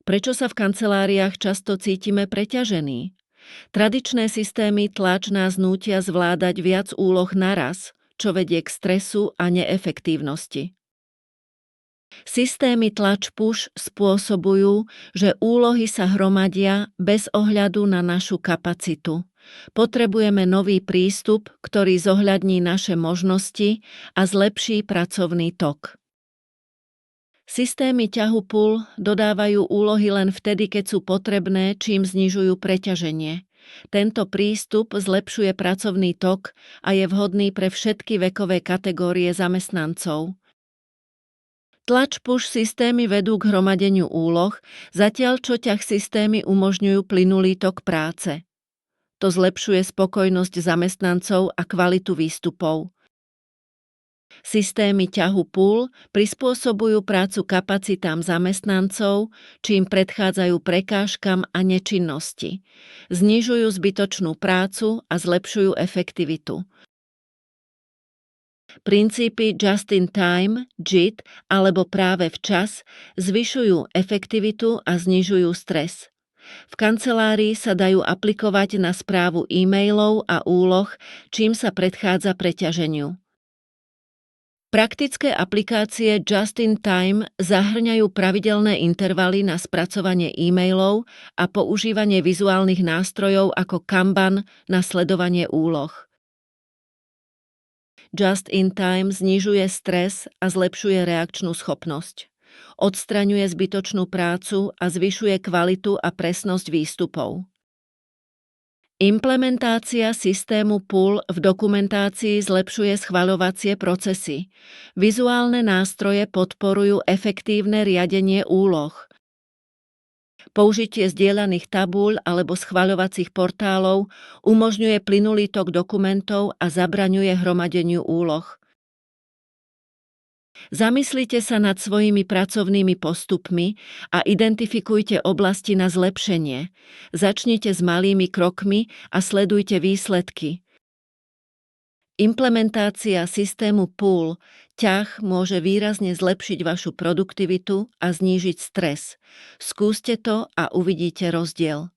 Prečo sa v kanceláriách často cítime preťažení? Tradičné systémy tlač nás nútia zvládať viac úloh naraz, čo vedie k stresu a neefektívnosti. Systémy tlač-push spôsobujú, že úlohy sa hromadia bez ohľadu na našu kapacitu. Potrebujeme nový prístup, ktorý zohľadní naše možnosti a zlepší pracovný tok. Systémy ťahu-pull dodávajú úlohy len vtedy, keď sú potrebné, čím znižujú preťaženie. Tento prístup zlepšuje pracovný tok a je vhodný pre všetky vekové kategórie zamestnancov. Tlač-push systémy vedú k hromadeniu úloh, zatiaľ čo ťah systémy umožňujú plynulý tok práce. To zlepšuje spokojnosť zamestnancov a kvalitu výstupov. Systémy ťahu-pull prispôsobujú prácu kapacitám zamestnancov, čím predchádzajú prekážkam a nečinnosti. Znižujú zbytočnú prácu a zlepšujú efektivitu. Princípy just in time, JIT, alebo práve včas zvyšujú efektivitu a znižujú stres. V kancelárii sa dajú aplikovať na správu e-mailov a úloh, čím sa predchádza preťaženiu. Praktické aplikácie Just in Time zahŕňajú pravidelné intervaly na spracovanie e-mailov a používanie vizuálnych nástrojov ako Kanban na sledovanie úloh. Just in Time znižuje stres a zlepšuje reakčnú schopnosť. Odstraňuje zbytočnú prácu a zvyšuje kvalitu a presnosť výstupov. Implementácia systému pull v dokumentácii zlepšuje schvaľovacie procesy. Vizuálne nástroje podporujú efektívne riadenie úloh. Použitie zdieľaných tabúľ alebo schvaľovacích portálov umožňuje plynulý tok dokumentov a zabraňuje hromadeniu úloh. Zamyslite sa nad svojimi pracovnými postupmi a identifikujte oblasti na zlepšenie. Začnite s malými krokmi a sledujte výsledky. Implementácia systému pull ťah môže výrazne zlepšiť vašu produktivitu a znížiť stres. Skúste to a uvidíte rozdiel.